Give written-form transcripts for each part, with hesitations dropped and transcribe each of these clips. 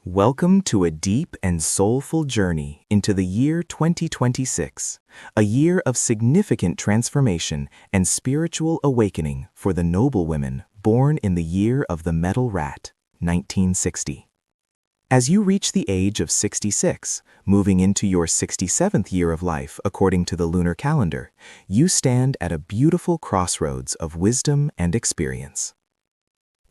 Welcome to a deep and soulful journey into the year 2026, a year of significant transformation and spiritual awakening for the noble women born in the year of the metal rat, 1960. As you reach the age of 66, moving into your 67th year of life according to the lunar calendar, you stand at a beautiful crossroads of wisdom and experience.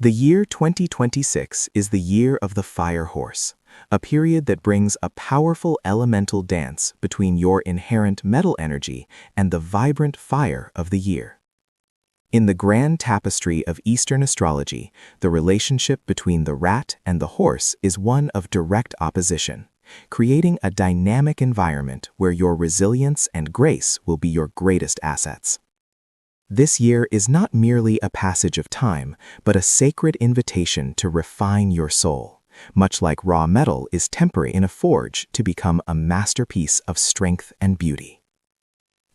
The year 2026 is the year of the fire horse, a period that brings a powerful elemental dance between your inherent metal energy and the vibrant fire of the year. In the grand tapestry of Eastern astrology, the relationship between the rat and the horse is one of direct opposition, creating a dynamic environment where your resilience and grace will be your greatest assets. This year is not merely a passage of time, but a sacred invitation to refine your soul, much like raw metal is temporary in a forge to become a masterpiece of strength and beauty.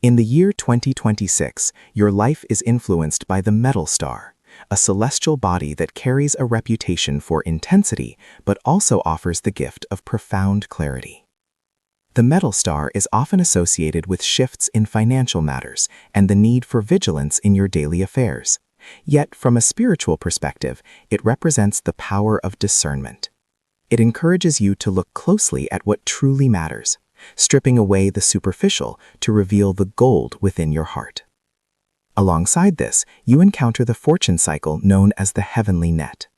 In the year 2026, your life is influenced by the metal star, a celestial body that carries a reputation for intensity but also offers the gift of profound clarity. The metal star is often associated with shifts in financial matters and the need for vigilance in your daily affairs. Yet, from a spiritual perspective, it represents the power of discernment. It encourages you to look closely at what truly matters, stripping away the superficial to reveal the gold within your heart. Alongside this, you encounter the fortune cycle known as the heavenly net.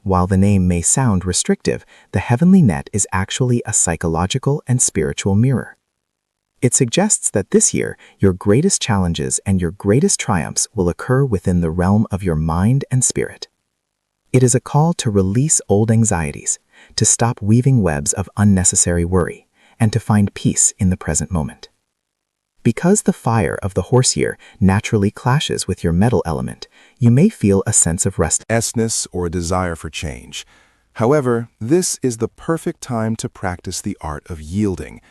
While the name may sound restrictive, the heavenly net is actually a psychological and spiritual mirror. It suggests that this year, your greatest challenges and your greatest triumphs will occur within the realm of your mind and spirit. It is a call to release old anxieties, to stop weaving webs of unnecessary worry, and to find peace in the present moment. Because the fire of the horse year naturally clashes with your metal element, you may feel a sense of Restlessness or a desire for change. However, this is the perfect time to practice the art of yielding.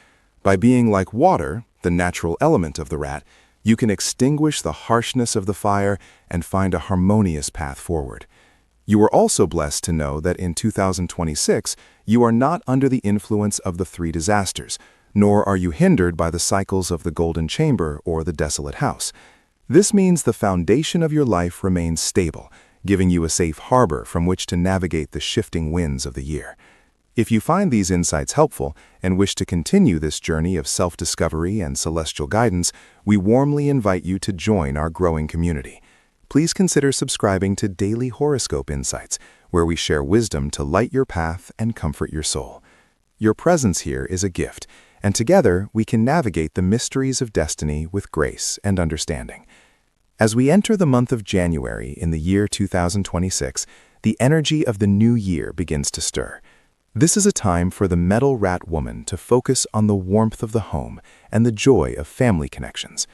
By being like water, the natural element of the rat, you can extinguish the harshness of the fire and find a harmonious path forward. You are also blessed to know that in 2026, you are not under the influence of the three disasters, nor are you hindered by the cycles of the golden chamber or the desolate house. This means the foundation of your life remains stable, giving you a safe harbor from which to navigate the shifting winds of the year. If you find these insights helpful and wish to continue this journey of self-discovery and celestial guidance, we warmly invite you to join our growing community. Please consider subscribing to Daily Horoscope Insights, where we share wisdom to light your path and comfort your soul. Your presence here is a gift, and together we can navigate the mysteries of destiny with grace and understanding. As we enter the month of January in the year 2026, the energy of the new year begins to stir. This is a time for the metal rat woman to focus on the warmth of the home and the joy of family connections.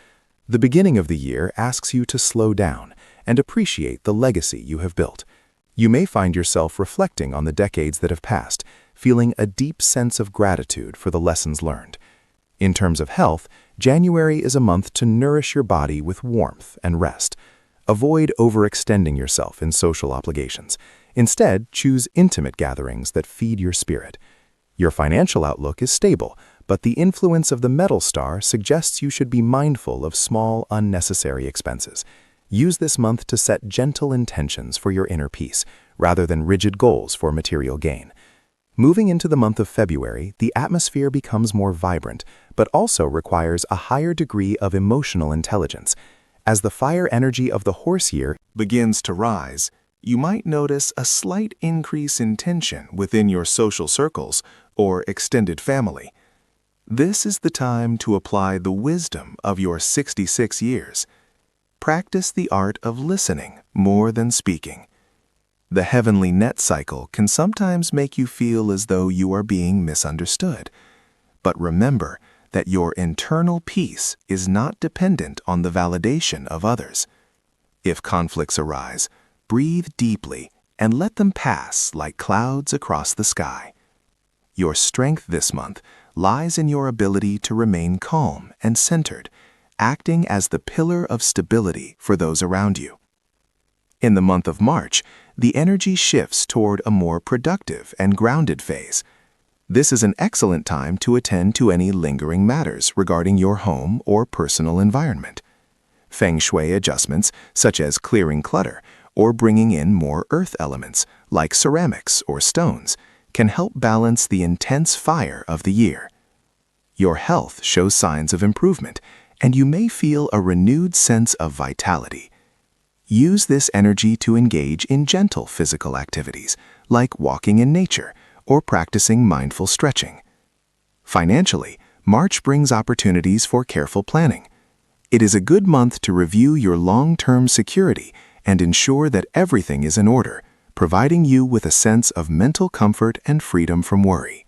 The beginning of the year asks you to slow down and appreciate the legacy you have built. You may find yourself reflecting on the decades that have passed, feeling a deep sense of gratitude for the lessons learned. In terms of health, January is a month to nourish your body with warmth and rest. Avoid overextending yourself in social obligations. Instead, choose intimate gatherings that feed your spirit. Your financial outlook is stable, but the influence of the metal star suggests you should be mindful of small, unnecessary expenses. Use this month to set gentle intentions for your inner peace, rather than rigid goals for material gain. Moving into the month of February, the atmosphere becomes more vibrant, but also requires a higher degree of emotional intelligence. As the fire energy of the horse year begins to rise, you might notice a slight increase in tension within your social circles or extended family. This is the time to apply the wisdom of your 66 years. Practice the art of listening more than speaking. The heavenly net cycle can sometimes make you feel as though you are being misunderstood. But remember that your internal peace is not dependent on the validation of others. If conflicts arise, breathe deeply and let them pass like clouds across the sky. Your strength this month lies in your ability to remain calm and centered, acting as the pillar of stability for those around you. In the month of March, the energy shifts toward a more productive and grounded phase. This is an excellent time to attend to any lingering matters regarding your home or personal environment. Feng Shui adjustments, such as clearing clutter or bringing in more earth elements, like ceramics or stones, can help balance the intense fire of the year. Your health shows signs of improvement, and you may feel a renewed sense of vitality. Use this energy to engage in gentle physical activities, like walking in nature or practicing mindful stretching. Financially, March brings opportunities for careful planning. It is a good month to review your long-term security and ensure that everything is in order, providing you with a sense of mental comfort and freedom from worry.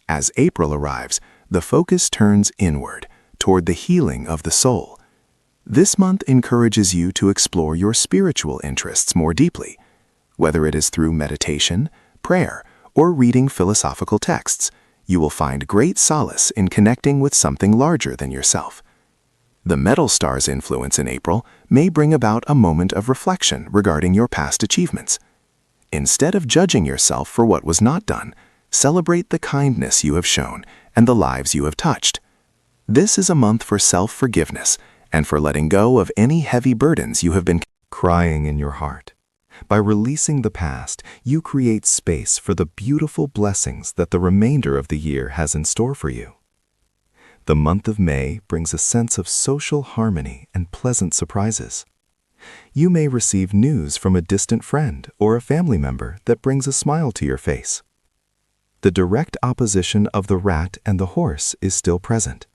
As April arrives, the focus turns inward, toward the healing of the soul. This month encourages you to explore your spiritual interests more deeply, whether it is through meditation, prayer, or reading philosophical texts. You will find great solace in connecting with something larger than yourself. The metal star's influence in April may bring about a moment of reflection regarding your past achievements. Instead of judging yourself for what was not done, celebrate the kindness you have shown and the lives you have touched. This is a month for self-forgiveness and for letting go of any heavy burdens you have been crying in your heart. By releasing the past, you create space for the beautiful blessings that the remainder of the year has in store for you. The month of May brings a sense of social harmony and pleasant surprises. You may receive news from a distant friend or a family member that brings a smile to your face. The direct opposition of the rat and the horse is still present,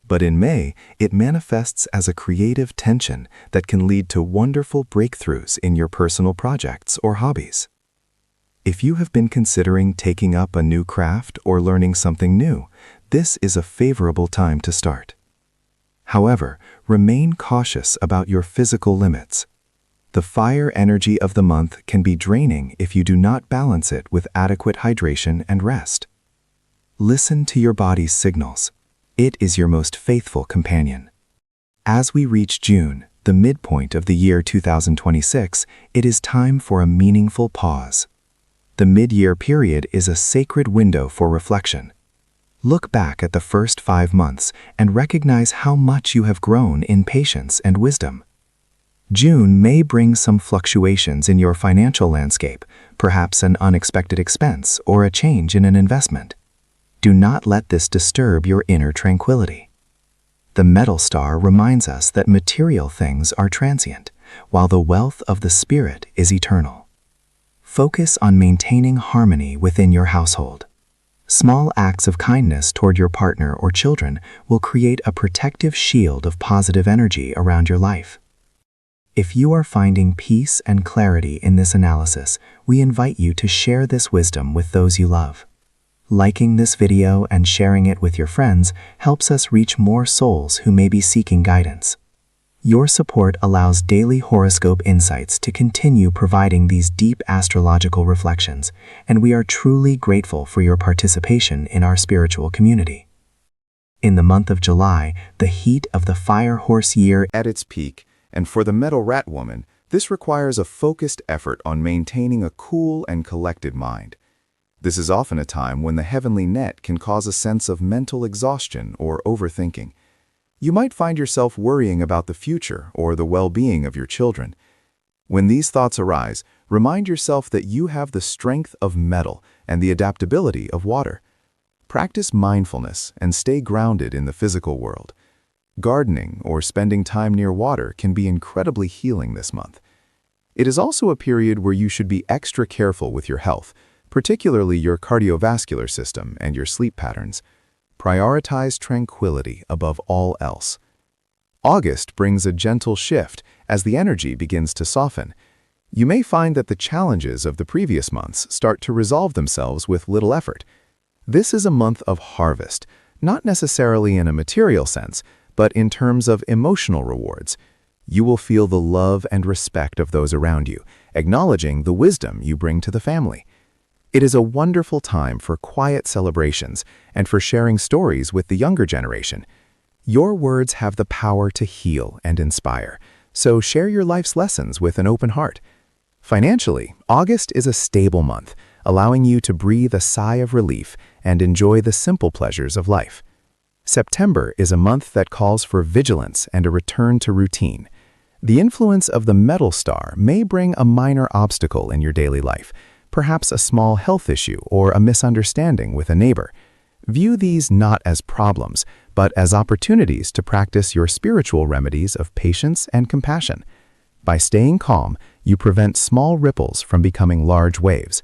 but in May, it manifests as a creative tension that can lead to wonderful breakthroughs in your personal projects or hobbies. If you have been considering taking up a new craft or learning something new, this is a favorable time to start. However, remain cautious about your physical limits. The fire energy of the month can be draining if you do not balance it with adequate hydration and rest. Listen to your body's signals. It is your most faithful companion. As we reach June, the midpoint of the year 2026, it is time for a meaningful pause. The mid-year period is a sacred window for reflection. Look back at the first 5 months and recognize how much you have grown in patience and wisdom. June may bring some fluctuations in your financial landscape, perhaps an unexpected expense or a change in an investment. Do not let this disturb your inner tranquility. The metal star reminds us that material things are transient, while the wealth of the spirit is eternal. Focus on maintaining harmony within your household. Small acts of kindness toward your partner or children will create a protective shield of positive energy around your life. If you are finding peace and clarity in this analysis, we invite you to share this wisdom with those you love. Liking this video and sharing it with your friends helps us reach more souls who may be seeking guidance. Your support allows daily horoscope insights to continue providing these deep astrological reflections, and we are truly grateful for your participation in our spiritual community. In the month of July, the heat of the fire horse year at its peak, and for the metal rat woman, this requires a focused effort on maintaining a cool and collected mind. This is often a time when the heavenly net can cause a sense of mental exhaustion or overthinking. You might find yourself worrying about the future or the well-being of your children. When these thoughts arise, remind yourself that you have the strength of metal and the adaptability of water. Practice mindfulness and stay grounded in the physical world. Gardening or spending time near water can be incredibly healing this month. It is also a period where you should be extra careful with your health, particularly your cardiovascular system and your sleep patterns. Prioritize tranquility above all else. August brings a gentle shift as the energy begins to soften. You may find that the challenges of the previous months start to resolve themselves with little effort. This is a month of harvest, not necessarily in a material sense, but in terms of emotional rewards. You will feel the love and respect of those around you, acknowledging the wisdom you bring to the family. It is a wonderful time for quiet celebrations and for sharing stories with the younger generation. Your words have the power to heal and inspire, so share your life's lessons with an open heart. Financially, August is a stable month, allowing you to breathe a sigh of relief and enjoy the simple pleasures of life. September is a month that calls for vigilance and a return to routine. The influence of the metal star may bring a minor obstacle in your daily life, perhaps a small health issue or a misunderstanding with a neighbor. View these not as problems, but as opportunities to practice your spiritual remedies of patience and compassion. By staying calm, you prevent small ripples from becoming large waves.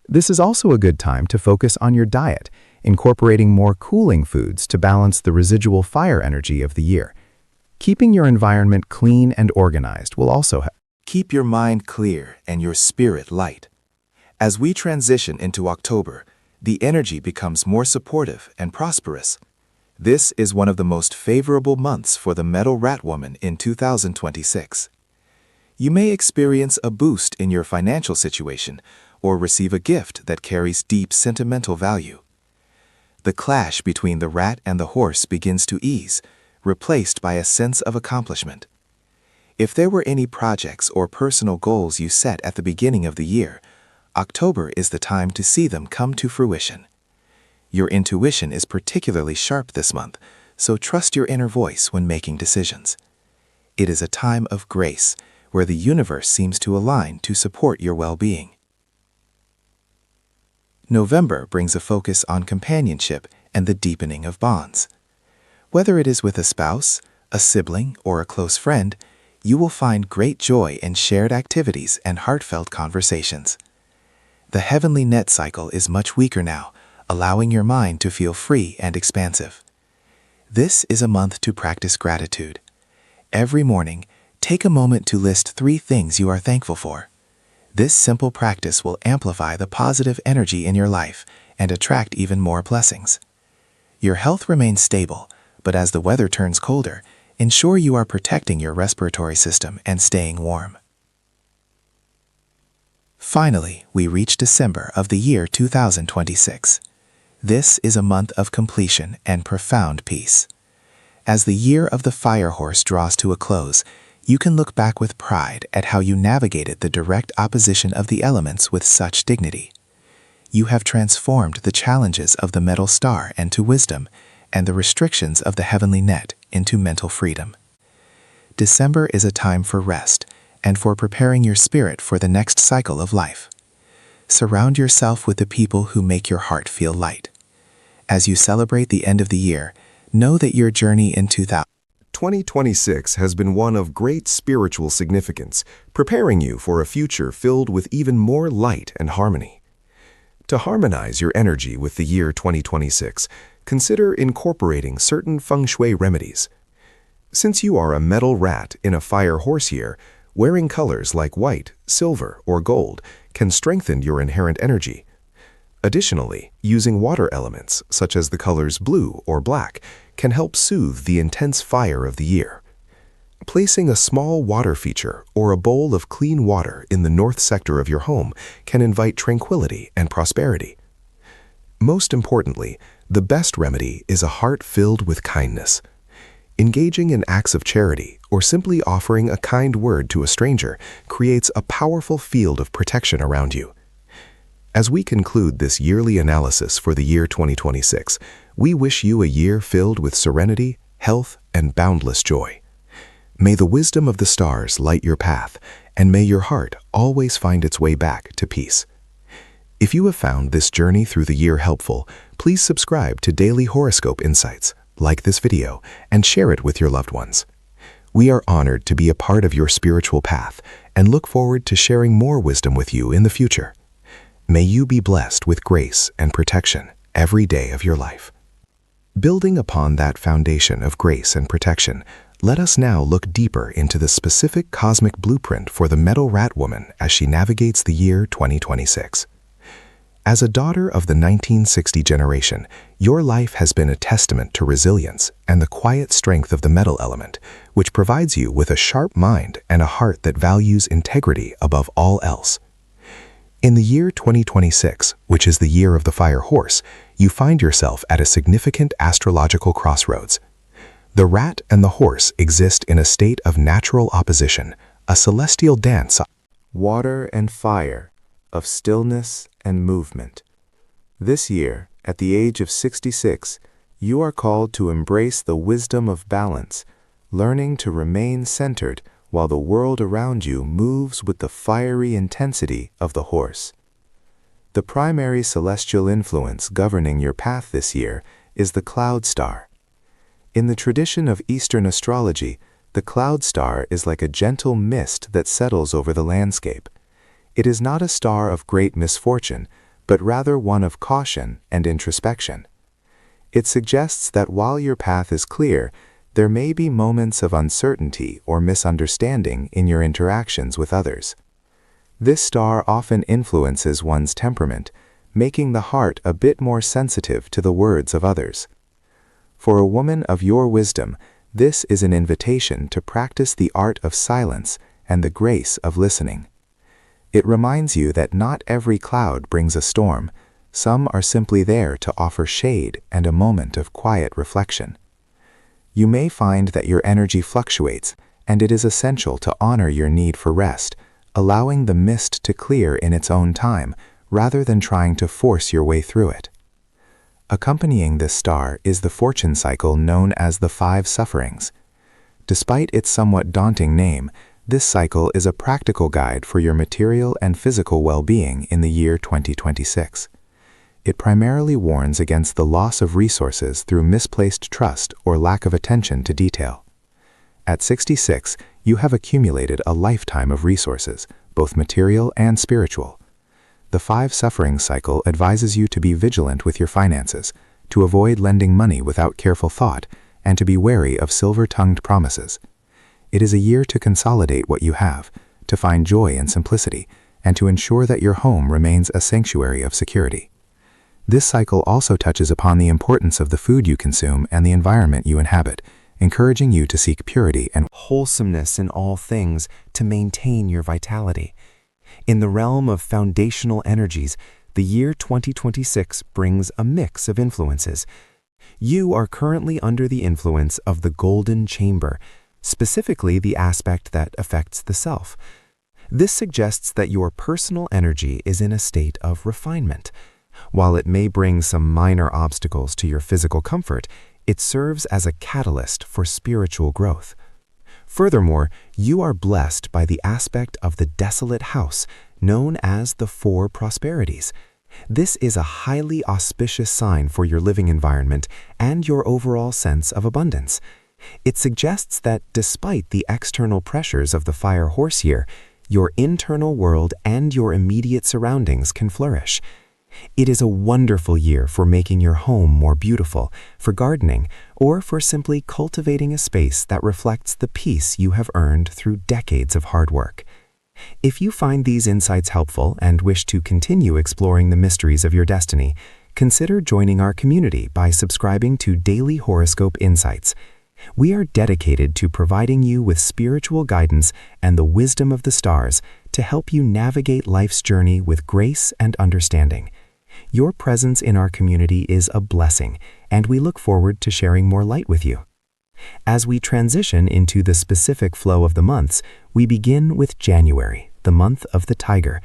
This is also a good time to focus on your diet, incorporating more cooling foods to balance the residual fire energy of the year. Keeping your environment clean and organized will also help. Keep your mind clear and your spirit light. As we transition into October, the energy becomes more supportive and prosperous. This is one of the most favorable months for the metal rat woman in 2026. You may experience a boost in your financial situation or receive a gift that carries deep sentimental value. The clash between the rat and the horse begins to ease, replaced by a sense of accomplishment. If there were any projects or personal goals you set at the beginning of the year, October is the time to see them come to fruition. Your intuition is particularly sharp this month, so trust your inner voice when making decisions. It is a time of grace, where the universe seems to align to support your well-being. November brings a focus on companionship and the deepening of bonds. Whether it is with a spouse, a sibling, or a close friend, you will find great joy in shared activities and heartfelt conversations. The heavenly net cycle is much weaker now, allowing your mind to feel free and expansive. This is a month to practice gratitude. Every morning, take a moment to list 3 things you are thankful for. This simple practice will amplify the positive energy in your life and attract even more blessings. Your health remains stable, but as the weather turns colder, ensure you are protecting your respiratory system and staying warm. Finally, we reach December of the year 2026. This is a month of completion and profound peace. As the year of the fire horse draws to a close, you can look back with pride at how you navigated the direct opposition of the elements with such dignity. You have transformed the challenges of the metal star into wisdom, and the restrictions of the heavenly net into mental freedom. December is a time for rest and for preparing your spirit for the next cycle of life. Surround yourself with the people who make your heart feel light. As you celebrate the end of the year, know that your journey in 2026 has been one of great spiritual significance, preparing you for a future filled with even more light and harmony. To harmonize your energy with the year 2026, consider incorporating certain feng shui remedies. Since you are a metal rat in a fire horse year, wearing colors like white, silver, or gold can strengthen your inherent energy. Additionally, using water elements, such as the colors blue or black, can help soothe the intense fire of the year. Placing a small water feature or a bowl of clean water in the north sector of your home can invite tranquility and prosperity. Most importantly, the best remedy is a heart filled with kindness. Engaging in acts of charity or simply offering a kind word to a stranger creates a powerful field of protection around you. As we conclude this yearly analysis for the year 2026, we wish you a year filled with serenity, health, and boundless joy. May the wisdom of the stars light your path, and may your heart always find its way back to peace. If you have found this journey through the year helpful, please subscribe to Daily Horoscope Insights, like this video, and share it with your loved ones. We are honored to be a part of your spiritual path and look forward to sharing more wisdom with you in the future. May you be blessed with grace and protection every day of your life. Building upon that foundation of grace and protection, let us now look deeper into the specific cosmic blueprint for the metal rat woman as she navigates the year 2026. As a daughter of the 1960 generation, your life has been a testament to resilience and the quiet strength of the metal element, which provides you with a sharp mind and a heart that values integrity above all else. In the year 2026, which is the year of the fire horse, you find yourself at a significant astrological crossroads. The rat and the horse exist in a state of natural opposition, a celestial dance. water and fire, of stillness and movement. This year, at the age of 66, you are called to embrace the wisdom of balance, learning to remain centered while the world around you moves with the fiery intensity of the horse. The primary celestial influence governing your path this year is the cloud star. In the tradition of Eastern astrology, the cloud star is like a gentle mist that settles over the landscape. It is not a star of great misfortune, but rather one of caution and introspection. It suggests that while your path is clear, there may be moments of uncertainty or misunderstanding in your interactions with others. This star often influences one's temperament, making the heart a bit more sensitive to the words of others. For a woman of your wisdom, this is an invitation to practice the art of silence and the grace of listening. It reminds you that not every cloud brings a storm. Some are simply there to offer shade and a moment of quiet reflection. You may find that your energy fluctuates, and it is essential to honor your need for rest, allowing the mist to clear in its own time, rather than trying to force your way through it. Accompanying this star is the fortune cycle known as the 5 sufferings. Despite its somewhat daunting name, this cycle is a practical guide for your material and physical well-being in the year 2026. It primarily warns against the loss of resources through misplaced trust or lack of attention to detail. At 66, you have accumulated a lifetime of resources, both material and spiritual. The 5 suffering cycle advises you to be vigilant with your finances, to avoid lending money without careful thought, and to be wary of silver-tongued promises. It is a year to consolidate what you have, to find joy and simplicity, and to ensure that your home remains a sanctuary of security. This cycle also touches upon the importance of the food you consume and the environment you inhabit, encouraging you to seek purity and wholesomeness in all things to maintain your vitality. In the realm of foundational energies, the year 2026 brings a mix of influences. You are currently under the influence of the golden chamber, specifically the aspect that affects the self. This suggests that your personal energy is in a state of refinement. While it may bring some minor obstacles to your physical comfort, it serves as a catalyst for spiritual growth. Furthermore, you are blessed by the aspect of the desolate house, known as the 4 prosperities. This is a highly auspicious sign for your living environment and your overall sense of abundance. It suggests that despite the external pressures of the fire horse year, your internal world and your immediate surroundings can flourish. It is a wonderful year for making your home more beautiful, for gardening, or for simply cultivating a space that reflects the peace you have earned through decades of hard work. If you find these insights helpful and wish to continue exploring the mysteries of your destiny, consider joining our community by subscribing to Daily Horoscope Insights. We are dedicated to providing you with spiritual guidance and the wisdom of the stars to help you navigate life's journey with grace and understanding. Your presence in our community is a blessing, and we look forward to sharing more light with you. As we transition into the specific flow of the months, we begin with January, the month of the Tiger.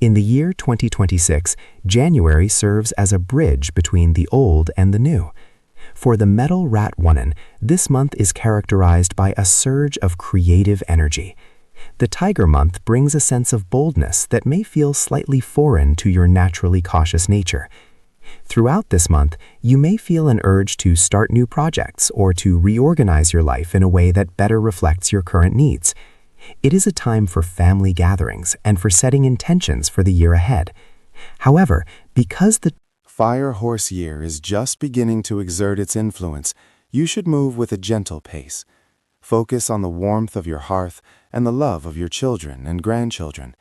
In the year 2026, January serves as a bridge between the old and the new. For the metal rat woman, this month is characterized by a surge of creative energy. The Tiger month brings a sense of boldness that may feel slightly foreign to your naturally cautious nature. Throughout this month, you may feel an urge to start new projects or to reorganize your life in a way that better reflects your current needs. It is a time for family gatherings and for setting intentions for the year ahead. However, because the Fire horse year is just beginning to exert its influence, you should move with a gentle pace. Focus on the warmth of your hearth and the love of your children and grandchildren.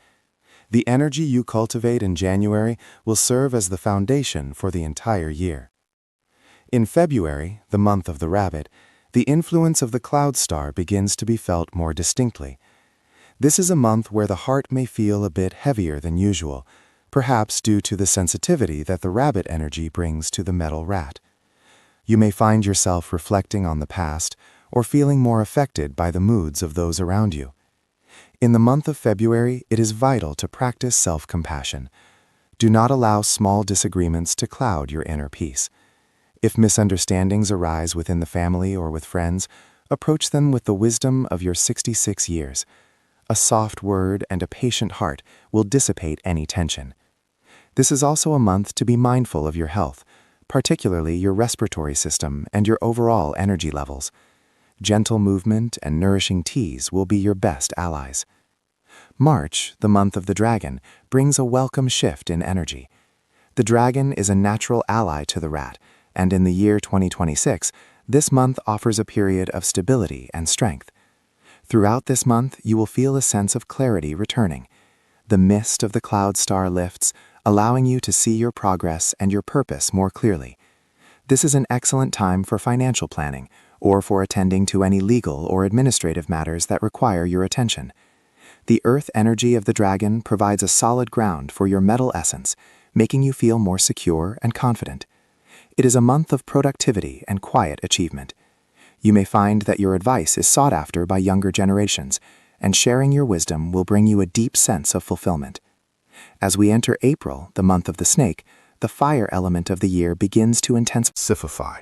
The energy you cultivate in January will serve as the foundation for the entire year. In February, the month of the rabbit, the influence of the cloud star begins to be felt more distinctly. This is a month where the heart may feel a bit heavier than usual, perhaps due to the sensitivity that the rabbit energy brings to the metal rat. You may find yourself reflecting on the past or feeling more affected by the moods of those around you. In the month of February, it is vital to practice self-compassion. Do not allow small disagreements to cloud your inner peace. If misunderstandings arise within the family or with friends, approach them with the wisdom of your 66 years. A soft word and a patient heart will dissipate any tension. This is also a month to be mindful of your health, particularly your respiratory system and your overall energy levels. Gentle movement and nourishing teas will be your best allies. March, the month of the dragon, brings a welcome shift in energy. The dragon is a natural ally to the rat, and in the year 2026, this month offers a period of stability and strength. Throughout this month, you will feel a sense of clarity returning. The mist of the cloud star lifts, allowing you to see your progress and your purpose more clearly. This is an excellent time for financial planning or for attending to any legal or administrative matters that require your attention. The earth energy of the dragon provides a solid ground for your metal essence, making you feel more secure and confident. It is a month of productivity and quiet achievement. You may find that your advice is sought after by younger generations, and sharing your wisdom will bring you a deep sense of fulfillment. As we enter April, the month of the snake, the fire element of the year begins to intensify.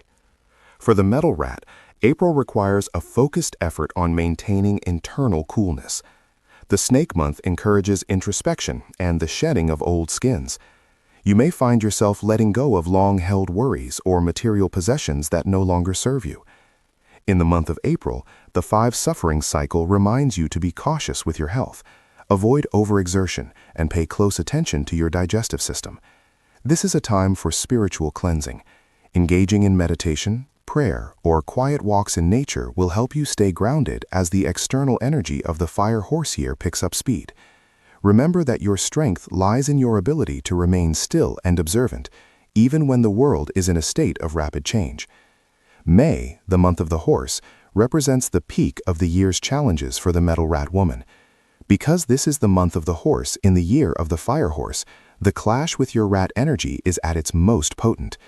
For the metal rat, April requires a focused effort on maintaining internal coolness. The snake month encourages introspection and the shedding of old skins. You may find yourself letting go of long-held worries or material possessions that no longer serve you. In the month of April, the 5 suffering cycle reminds you to be cautious with your health. Avoid overexertion and pay close attention to your digestive system. This is a time for spiritual cleansing. Engaging in meditation, prayer, or quiet walks in nature will help you stay grounded as the external energy of the fire horse year picks up speed. Remember that your strength lies in your ability to remain still and observant, even when the world is in a state of rapid change. May, the month of the horse, represents the peak of the year's challenges for the metal rat woman. Because this is the month of the horse in the year of the fire horse, the clash with your rat energy is at its most potent.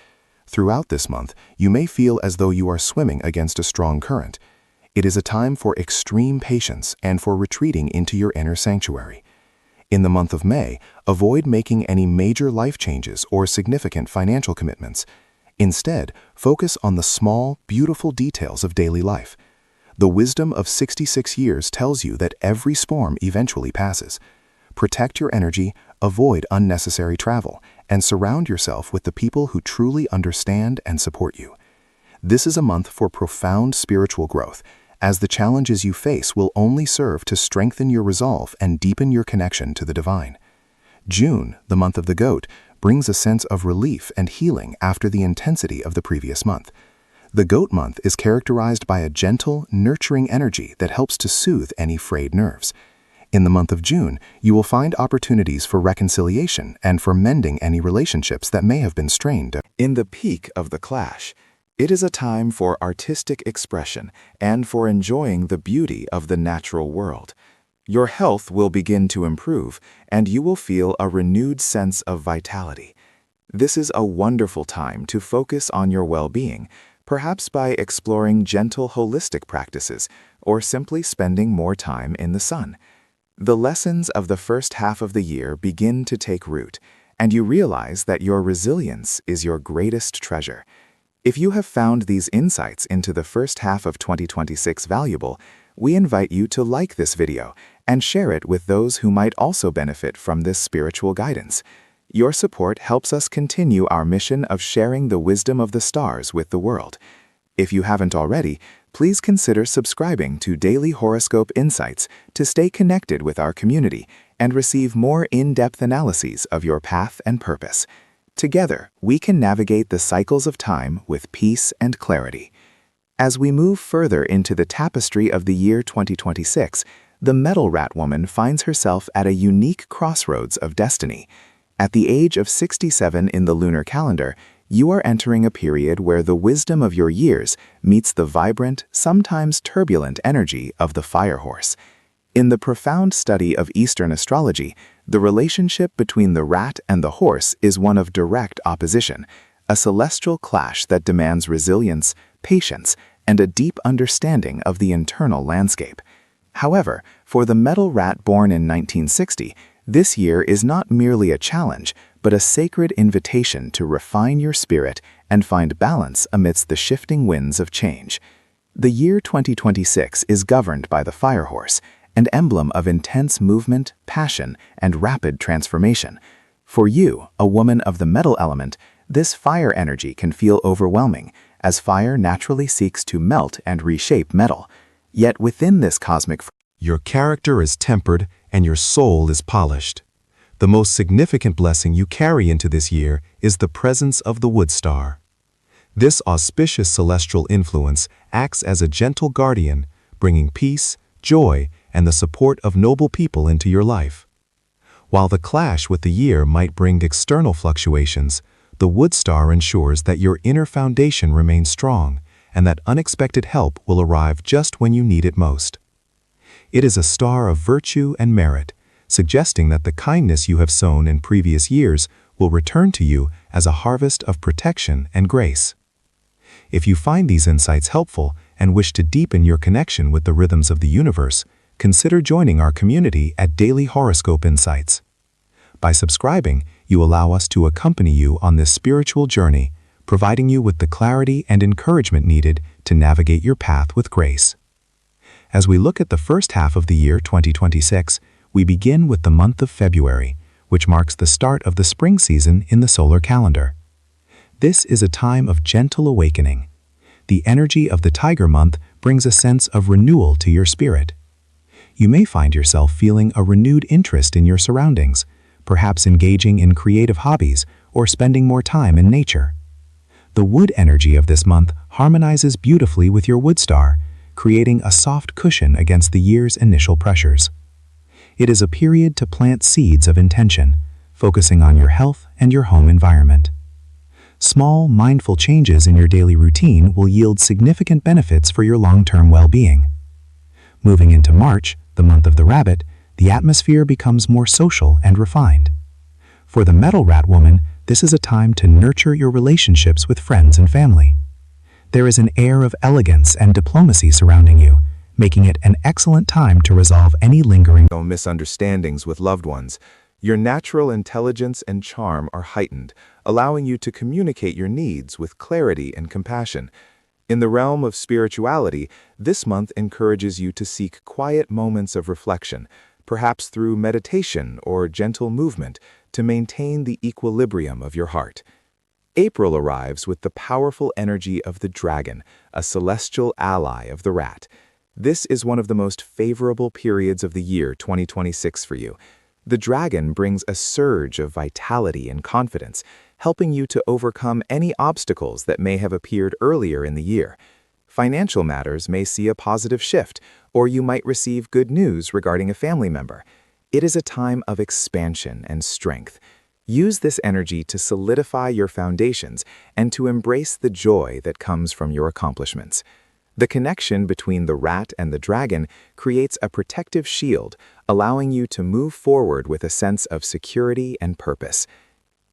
Throughout this month, you may feel as though you are swimming against a strong current. It is a time for extreme patience and for retreating into your inner sanctuary. In the month of May, avoid making any major life changes or significant financial commitments. Instead, focus on the small, beautiful details of daily life. The wisdom of 66 years tells you that every storm eventually passes. Protect your energy, avoid unnecessary travel, and surround yourself with the people who truly understand and support you. This is a month for profound spiritual growth, as the challenges you face will only serve to strengthen your resolve and deepen your connection to the divine. June, the month of the goat, brings a sense of relief and healing after the intensity of the previous month. The goat month is characterized by a gentle, nurturing energy that helps to soothe any frayed nerves. In the month of June, you will find opportunities for reconciliation and for mending any relationships that may have been strained. In the peak of the clash, it is a time for artistic expression and for enjoying the beauty of the natural world. Your health will begin to improve, and you will feel a renewed sense of vitality. This is a wonderful time to focus on your well-being, perhaps by exploring gentle holistic practices or simply spending more time in the sun. The lessons of the first half of the year begin to take root, and you realize that your resilience is your greatest treasure. If you have found these insights into the first half of 2026 valuable, we invite you to like this video and share it with those who might also benefit from this spiritual guidance. Your support helps us continue our mission of sharing the wisdom of the stars with the world. If you haven't already, please consider subscribing to Daily Horoscope Insights to stay connected with our community and receive more in-depth analyses of your path and purpose. Together, we can navigate the cycles of time with peace and clarity. As we move further into the tapestry of the year 2026, the metal rat woman finds herself at a unique crossroads of destiny. At the age of 67 in the lunar calendar, you are entering a period where the wisdom of your years meets the vibrant, sometimes turbulent energy of the fire horse. In the profound study of Eastern astrology, the relationship between the rat and the horse is one of direct opposition, a celestial clash that demands resilience, patience, and a deep understanding of the internal landscape. However, for the metal rat born in 1960, this year is not merely a challenge, but a sacred invitation to refine your spirit and find balance amidst the shifting winds of change. The year 2026 is governed by the fire horse, an emblem of intense movement, passion, and rapid transformation. For you, a woman of the metal element, this fire energy can feel overwhelming, as fire naturally seeks to melt and reshape metal. Yet within this cosmic Your character is tempered and your soul is polished. The most significant blessing you carry into this year is the presence of the wood star. This auspicious celestial influence acts as a gentle guardian, bringing peace, joy, and the support of noble people into your life. While the clash with the year might bring external fluctuations, the wood star ensures that your inner foundation remains strong and that unexpected help will arrive just when you need it most. It is a star of virtue and merit, suggesting that the kindness you have sown in previous years will return to you as a harvest of protection and grace. If you find these insights helpful and wish to deepen your connection with the rhythms of the universe, consider joining our community at Daily Horoscope Insights. By subscribing, you allow us to accompany you on this spiritual journey, providing you with the clarity and encouragement needed to navigate your path with grace. As we look at the first half of the year 2026, we begin with the month of February, which marks the start of the spring season in the solar calendar. This is a time of gentle awakening. The energy of the Tiger month brings a sense of renewal to your spirit. You may find yourself feeling a renewed interest in your surroundings, perhaps engaging in creative hobbies or spending more time in nature. The wood energy of this month harmonizes beautifully with your wood star, creating a soft cushion against the year's initial pressures. It is a period to plant seeds of intention, focusing on your health and your home environment. Small, mindful changes in your daily routine will yield significant benefits for your long-term well-being. Moving into March, the month of the rabbit, the atmosphere becomes more social and refined. For the metal rat woman, this is a time to nurture your relationships with friends and family. There is an air of elegance and diplomacy surrounding you, making it an excellent time to resolve any lingering misunderstandings with loved ones. Your natural intelligence and charm are heightened, allowing you to communicate your needs with clarity and compassion. In the realm of spirituality, this month encourages you to seek quiet moments of reflection, perhaps through meditation or gentle movement, to maintain the equilibrium of your heart. April arrives with the powerful energy of the dragon, a celestial ally of the rat. This is one of the most favorable periods of the year 2026 for you. The dragon brings a surge of vitality and confidence, helping you to overcome any obstacles that may have appeared earlier in the year. Financial matters may see a positive shift, or you might receive good news regarding a family member. It is a time of expansion and strength. Use this energy to solidify your foundations and to embrace the joy that comes from your accomplishments. The connection between the rat and the dragon creates a protective shield, allowing you to move forward with a sense of security and purpose.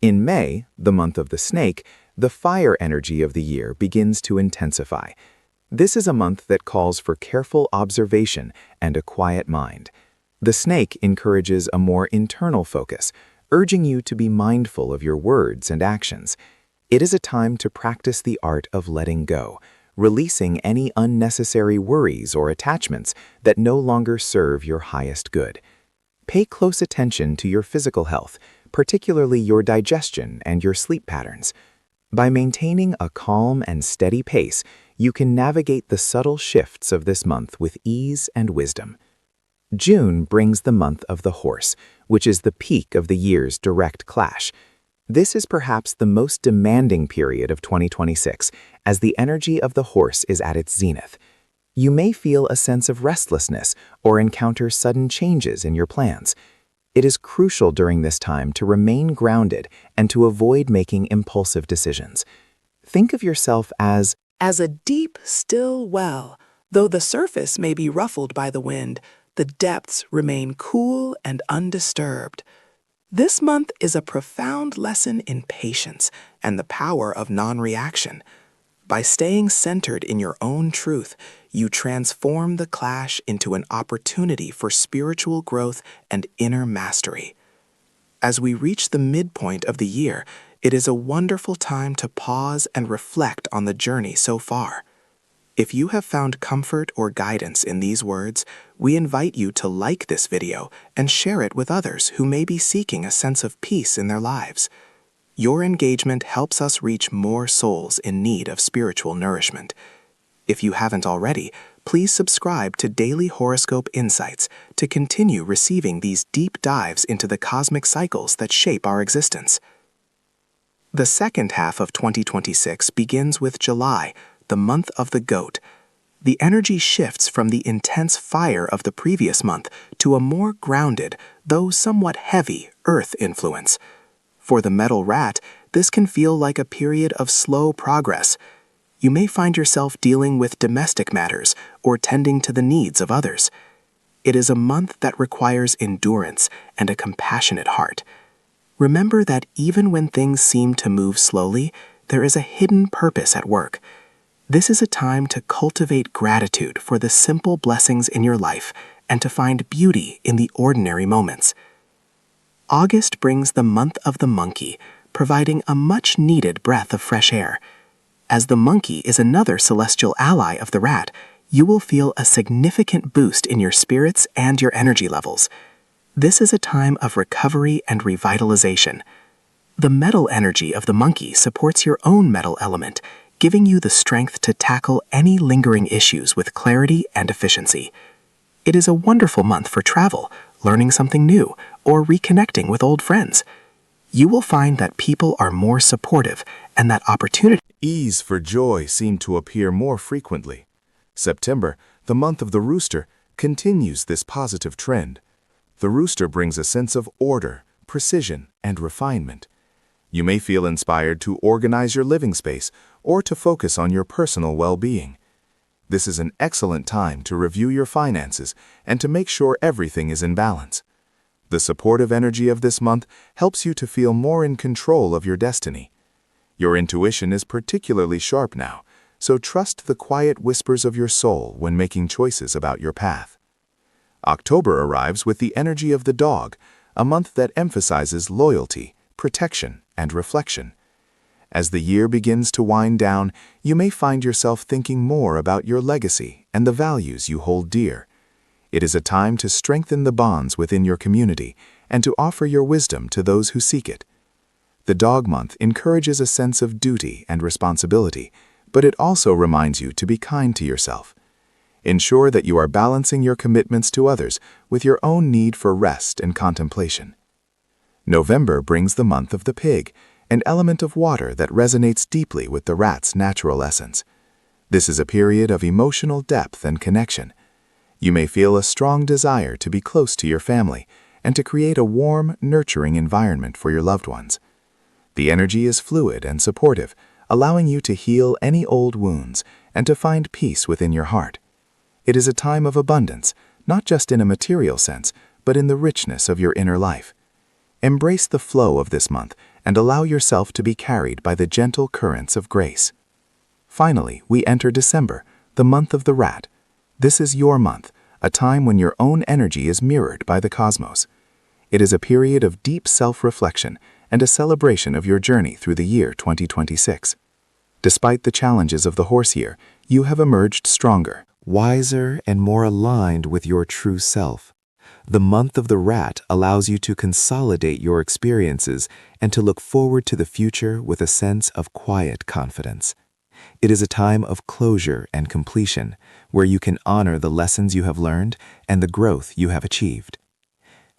In May, the month of the snake, the fire energy of the year begins to intensify. This is a month that calls for careful observation and a quiet mind. The snake encourages a more internal focus, urging you to be mindful of your words and actions. It is a time to practice the art of letting go, releasing any unnecessary worries or attachments that no longer serve your highest good. Pay close attention to your physical health, particularly your digestion and your sleep patterns. By maintaining a calm and steady pace, you can navigate the subtle shifts of this month with ease and wisdom. June brings the month of the horse, which is the peak of the year's direct clash. This is perhaps the most demanding period of 2026, as the energy of the horse is at its zenith. You may feel a sense of restlessness or encounter sudden changes in your plans. It is crucial during this time to remain grounded and to avoid making impulsive decisions. Think of yourself as a deep, still well. Though the surface may be ruffled by the wind, the depths remain cool and undisturbed. This month is a profound lesson in patience and the power of non-reaction. By staying centered in your own truth, you transform the clash into an opportunity for spiritual growth and inner mastery. As we reach the midpoint of the year, it is a wonderful time to pause and reflect on the journey so far. If you have found comfort or guidance in these words, we invite you to like this video and share it with others who may be seeking a sense of peace in their lives. Your engagement helps us reach more souls in need of spiritual nourishment. If you haven't already, please subscribe to Daily Horoscope Insights to continue receiving these deep dives into the cosmic cycles that shape our existence. The second half of 2026 begins with July, the month of the goat. The energy shifts from the intense fire of the previous month to a more grounded, though somewhat heavy, earth influence. For the metal rat, this can feel like a period of slow progress. You may find yourself dealing with domestic matters or tending to the needs of others. It is a month that requires endurance and a compassionate heart. Remember that even when things seem to move slowly, there is a hidden purpose at work. This is a time to cultivate gratitude for the simple blessings in your life and to find beauty in the ordinary moments. August brings the month of the monkey, providing a much-needed breath of fresh air. As the monkey is another celestial ally of the rat, you will feel a significant boost in your spirits and your energy levels. This is a time of recovery and revitalization. The metal energy of the monkey supports your own metal element, giving you the strength to tackle any lingering issues with clarity and efficiency. It is a wonderful month for travel, learning something new, or reconnecting with old friends. You will find that people are more supportive and that Opportunities for joy seem to appear more frequently. September, the month of the rooster, continues this positive trend. The rooster brings a sense of order, precision, and refinement. You may feel inspired to organize your living space or to focus on your personal well-being. This is an excellent time to review your finances and to make sure everything is in balance. The supportive energy of this month helps you to feel more in control of your destiny. Your intuition is particularly sharp now, so trust the quiet whispers of your soul when making choices about your path. October arrives with the energy of the dog, a month that emphasizes loyalty, protection, and reflection. As the year begins to wind down, you may find yourself thinking more about your legacy and the values you hold dear. It is a time to strengthen the bonds within your community and to offer your wisdom to those who seek it. The dog month encourages a sense of duty and responsibility, but it also reminds you to be kind to yourself. Ensure that you are balancing your commitments to others with your own need for rest and contemplation. November brings the month of the pig, an element of water that resonates deeply with the rat's natural essence. This is a period of emotional depth and connection. You may feel a strong desire to be close to your family and to create a warm, nurturing environment for your loved ones. The energy is fluid and supportive, allowing you to heal any old wounds and to find peace within your heart. It is a time of abundance, not just in a material sense, but in the richness of your inner life. Embrace the flow of this month and allow yourself to be carried by the gentle currents of grace. Finally, we enter December, the month of the rat. This is your month, a time when your own energy is mirrored by the cosmos. It is a period of deep self-reflection and a celebration of your journey through the year 2026. Despite the challenges of the horse year, you have emerged stronger, Wiser and more aligned with your true self. The month of the rat allows you to consolidate your experiences and to look forward to the future with a sense of quiet confidence. It is a time of closure and completion, where you can honor the lessons you have learned and the growth you have achieved.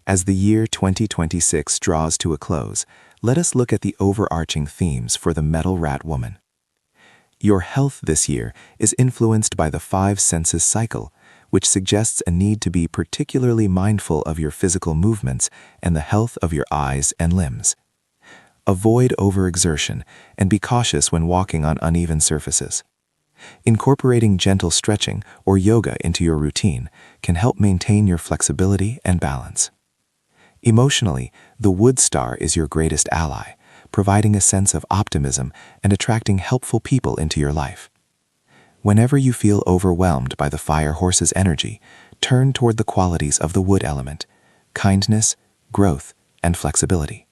As the year 2026 draws to a close, let us look at the overarching themes for the metal rat woman. Your health this year is influenced by the 5 senses cycle, which suggests a need to be particularly mindful of your physical movements and the health of your eyes and limbs. Avoid overexertion and be cautious when walking on uneven surfaces. Incorporating gentle stretching or yoga into your routine can help maintain your flexibility and balance. Emotionally, the wood star is your greatest ally, providing a sense of optimism and attracting helpful people into your life. Whenever you feel overwhelmed by the fire horse's energy, turn toward the qualities of the wood element: kindness, growth, and flexibility.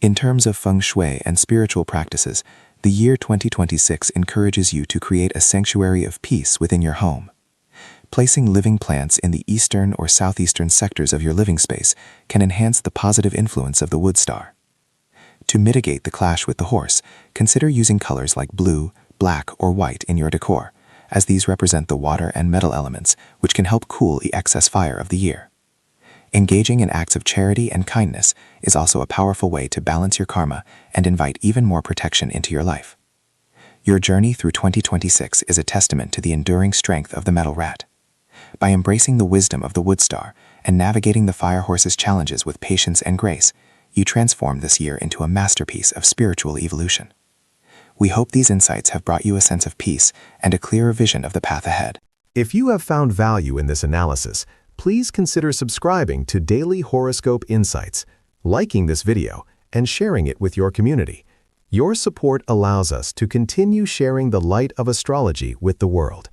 In terms of feng shui and spiritual practices, the year 2026 encourages you to create a sanctuary of peace within your home. Placing living plants in the eastern or southeastern sectors of your living space can enhance the positive influence of the wood star. To mitigate the clash with the horse, consider using colors like blue, black, or white in your decor, as these represent the water and metal elements, which can help cool the excess fire of the year. Engaging in acts of charity and kindness is also a powerful way to balance your karma and invite even more protection into your life. Your journey through 2026 is a testament to the enduring strength of the metal rat. By embracing the wisdom of the wood star and navigating the fire horse's challenges with patience and grace, you transform this year into a masterpiece of spiritual evolution. We hope these insights have brought you a sense of peace and a clearer vision of the path ahead. If you have found value in this analysis, please consider subscribing to Daily Horoscope Insights, liking this video, and sharing it with your community. Your support allows us to continue sharing the light of astrology with the world.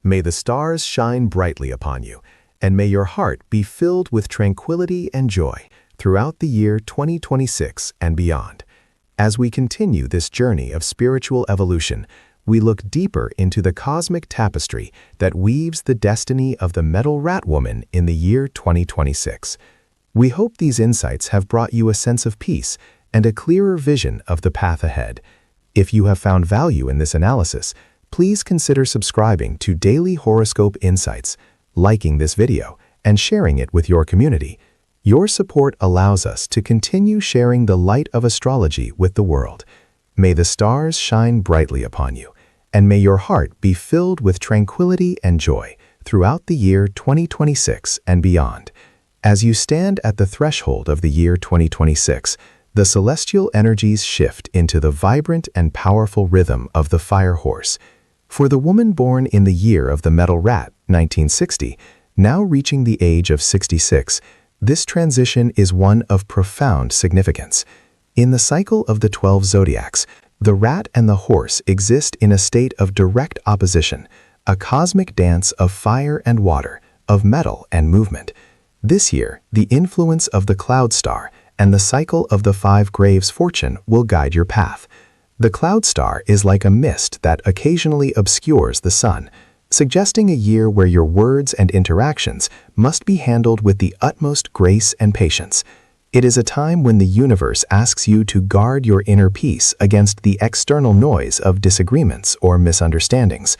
May the stars shine brightly upon you, and may your heart be filled with tranquility and joy throughout the year 2026 and beyond. As we continue this journey of spiritual evolution, we look deeper into the cosmic tapestry that weaves the destiny of the metal rat woman in the year 2026. We hope these insights have brought you a sense of peace and a clearer vision of the path ahead. If you have found value in this analysis, please consider subscribing to Daily Horoscope Insights, liking this video, and sharing it with your community. Your support allows us to continue sharing the light of astrology with the world. May the stars shine brightly upon you, and may your heart be filled with tranquility and joy throughout the year 2026 and beyond. As you stand at the threshold of the year 2026, the celestial energies shift into the vibrant and powerful rhythm of the fire horse. For the woman born in the year of the metal rat, 1960, now reaching the age of 66, this transition is one of profound significance. In the cycle of the 12 zodiacs, the rat and the horse exist in a state of direct opposition, a cosmic dance of fire and water, of metal and movement. This year, the influence of the cloud star and the cycle of the 5 graves fortune will guide your path. The cloud star is like a mist that occasionally obscures the sun, suggesting a year where your words and interactions must be handled with the utmost grace and patience. It is a time when the universe asks you to guard your inner peace against the external noise of disagreements or misunderstandings.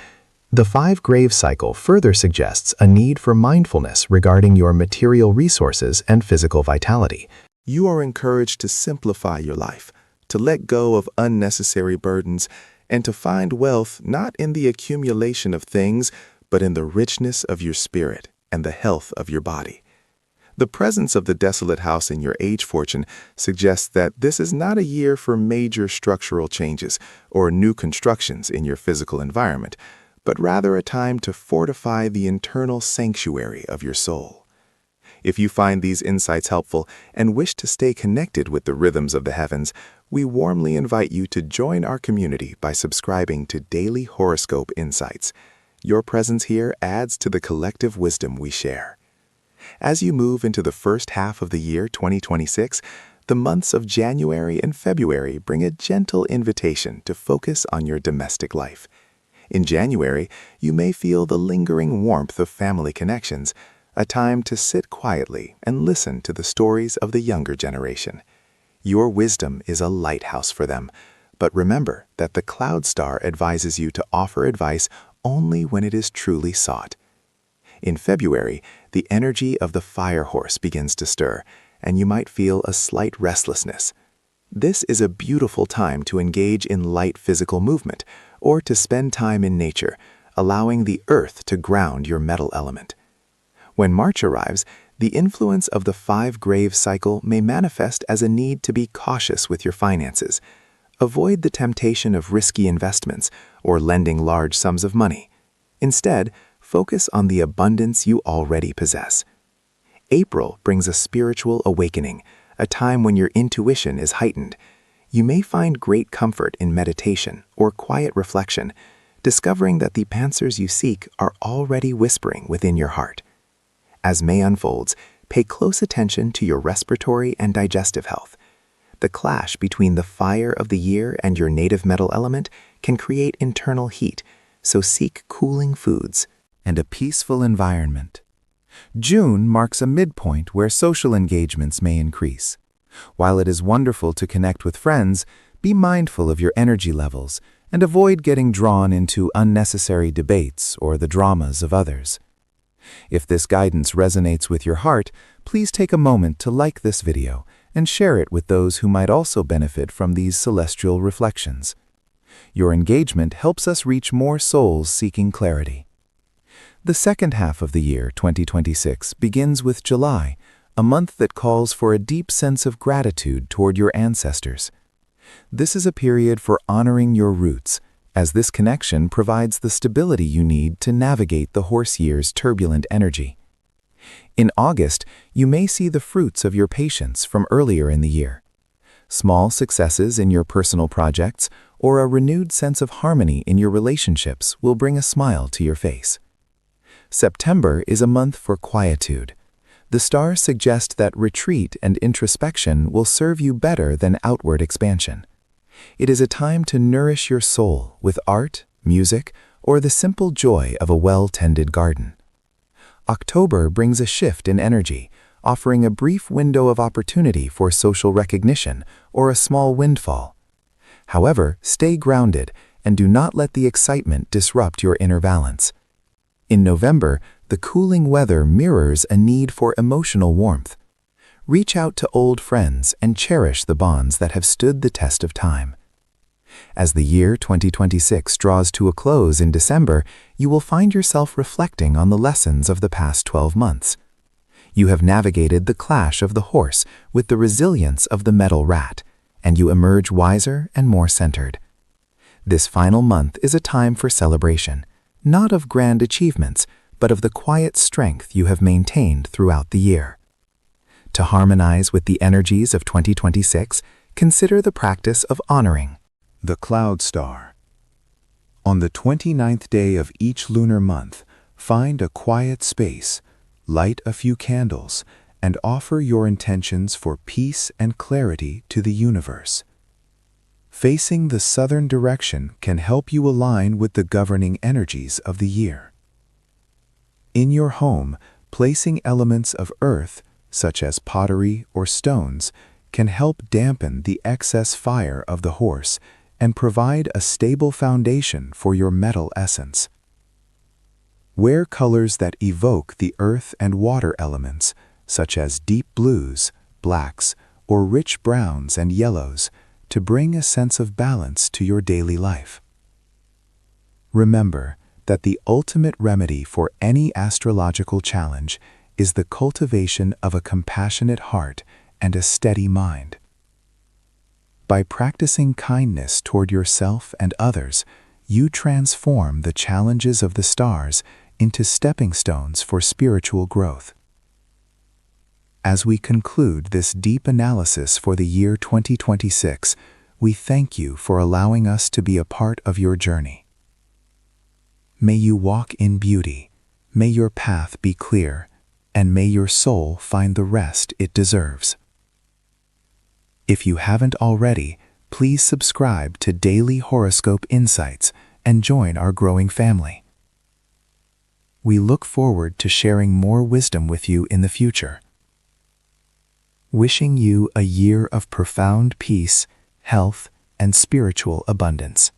The 5 grave cycle further suggests a need for mindfulness regarding your material resources and physical vitality. You are encouraged to simplify your life, to let go of unnecessary burdens, and to find wealth not in the accumulation of things, but in the richness of your spirit and the health of your body. The presence of the desolate house in your age fortune suggests that this is not a year for major structural changes or new constructions in your physical environment, but rather a time to fortify the internal sanctuary of your soul. If you find these insights helpful and wish to stay connected with the rhythms of the heavens, we warmly invite you to join our community by subscribing to Daily Horoscope Insights. Your presence here adds to the collective wisdom we share. As you move into the first half of the year 2026, the months of January and February bring a gentle invitation to focus on your domestic life. In January, you may feel the lingering warmth of family connections, a time to sit quietly and listen to the stories of the younger generation. Your wisdom is a lighthouse for them, but remember that the cloud star advises you to offer advice only when it is truly sought. In February, the energy of the fire horse begins to stir, and you might feel a slight restlessness. This is a beautiful time to engage in light physical movement or to spend time in nature, allowing the earth to ground your metal element. When March arrives, the influence of the 5 grave cycle may manifest as a need to be cautious with your finances. Avoid the temptation of risky investments or lending large sums of money. Instead, focus on the abundance you already possess. April brings a spiritual awakening, a time when your intuition is heightened. You may find great comfort in meditation or quiet reflection, discovering that the answers you seek are already whispering within your heart. As May unfolds, pay close attention to your respiratory and digestive health. The clash between the fire of the year and your native metal element can create internal heat, so seek cooling foods and a peaceful environment. June marks a midpoint where social engagements may increase. While it is wonderful to connect with friends, be mindful of your energy levels and avoid getting drawn into unnecessary debates or the dramas of others. If this guidance resonates with your heart, please take a moment to like this video and share it with those who might also benefit from these celestial reflections. Your engagement helps us reach more souls seeking clarity. The second half of the year 2026 begins with July, a month that calls for a deep sense of gratitude toward your ancestors. This is a period for honoring your roots, as this connection provides the stability you need to navigate the horse year's turbulent energy. In August, you may see the fruits of your patience from earlier in the year. Small successes in your personal projects or a renewed sense of harmony in your relationships will bring a smile to your face. September is a month for quietude. The stars suggest that retreat and introspection will serve you better than outward expansion. It is a time to nourish your soul with art, music, or the simple joy of a well-tended garden. October brings a shift in energy, offering a brief window of opportunity for social recognition or a small windfall. However, stay grounded and do not let the excitement disrupt your inner balance. In November, the cooling weather mirrors a need for emotional warmth. Reach out to old friends and cherish the bonds that have stood the test of time. As the year 2026 draws to a close in December, you will find yourself reflecting on the lessons of the past 12 months. You have navigated the clash of the horse with the resilience of the metal rat, and you emerge wiser and more centered. This final month is a time for celebration, not of grand achievements, but of the quiet strength you have maintained throughout the year. To harmonize with the energies of 2026, consider the practice of honoring the cloud star. On the 29th day of each lunar month, find a quiet space, light a few candles, and offer your intentions for peace and clarity to the universe. Facing the southern direction can help you align with the governing energies of the year. In your home, placing elements of earth, such as pottery or stones, can help dampen the excess fire of the horse and provide a stable foundation for your metal essence. Wear colors that evoke the earth and water elements, such as deep blues, blacks, or rich browns and yellows, to bring a sense of balance to your daily life. Remember that the ultimate remedy for any astrological challenge is the cultivation of a compassionate heart and a steady mind. By practicing kindness toward yourself and others, you transform the challenges of the stars into stepping stones for spiritual growth. As we conclude this deep analysis for the year 2026, we thank you for allowing us to be a part of your journey. May you walk in beauty, may your path be clear, and may your soul find the rest it deserves. If you haven't already, please subscribe to Daily Horoscope Insights and join our growing family. We look forward to sharing more wisdom with you in the future. Wishing you a year of profound peace, health, and spiritual abundance.